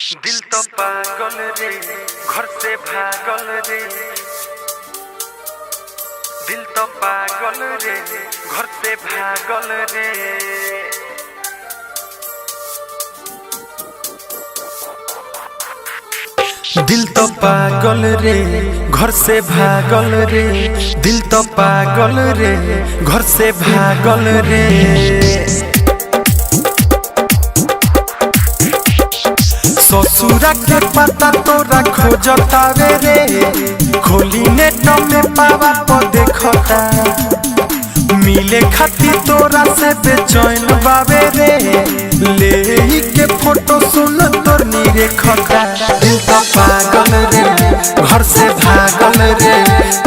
दिल तो पागल रे, घर से भागल रे। दिल तो पागल रे, घर से भागल रे। दिल तो पागल रे, घर से भागल रे। दिल तो पागल रे, घर से भागल रे। ससुरा के पता तोरा खोजतावे रे, खोली नेट में पावा तो देखता। मिले खातिर तोरा से बेचैन बावे रे, ले के फोटो सुन तोर निरेखता। दिल तो पागल रे, घर से भागल रे।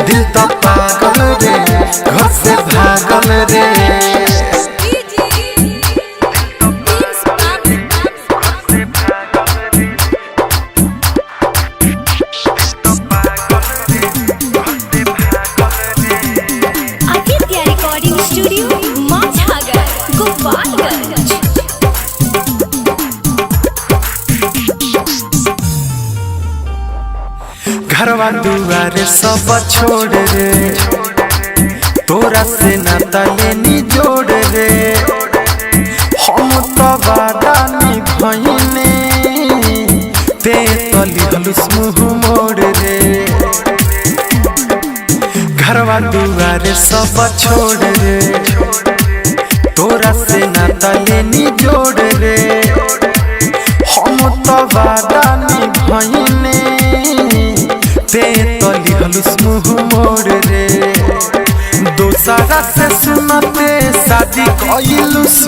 दिल तो पागल रे, घर से भागल रे। घरवा दुआरे सब छोड़ रे, तोरा से नाता लेनी जोड़ रे। हम तो वादा निभाइने, ते तली हलुस मुँह मोड़ रे। घरवा दुआरे सब छोड़ रे, तोरा से नाता लेनी जोड़ रे। हम तो वादा निभाइने, ते तली हलुस मुँह मोड़ रे। दोसरा से सुनते शादी कइलुस,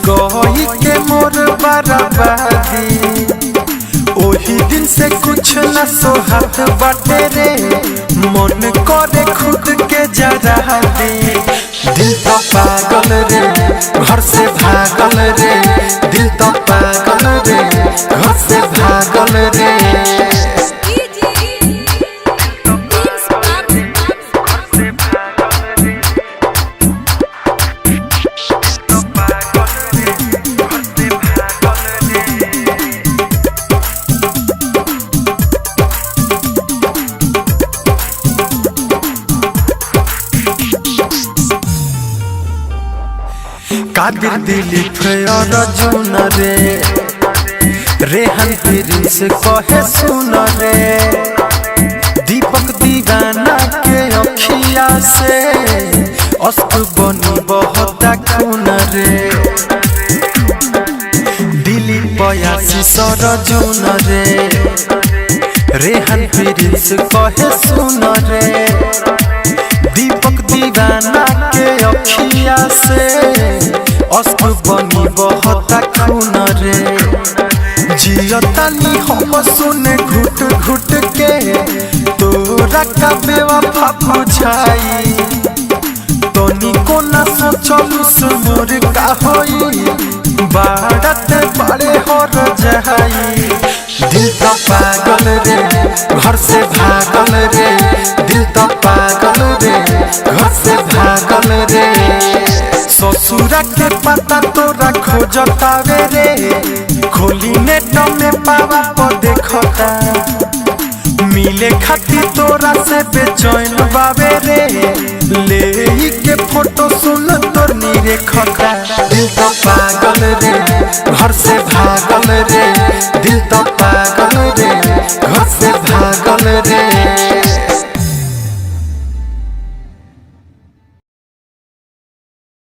कही के मोर बर्बादी। ओही दिन से कुछ न सोहात बाटे रे, मन करे खुद के जरा दे। दिल तो पागल रे, घर से भागल रे। दिल तो पागल रे, घर से भागल रे। कादिर दिलीप और अर्जुन रे, रेहान प्रिंस कहे सुन रे। दीपक दीवाना के अखिया से अश्क बनी बहुत खून रे। दिलीप आशीष और अर्जुन रे, रेहान प्रिंस कहे सुन रे। दीपक दीवाना के अखिया से अश्क बनी बहुत खून रे। जियतानी हम सुने घुट घुट के, तोरा का बेवफा बुझाई। तनी को न सोचलू सुमोर का होई, बाड़त बड़े हर जहाई। दिल तो पागल रे, घर से भागल रे। दिल तो पागल रे, घर से भागल रे। ससुरा के पता तोरा खोजतावे रे, खोली नेट में पावा तो देखता। मिले खातिर तोरा से बेचैन बावे रे, ले के फोटो सुन तोर निरेखता। दिल तो पागल रे,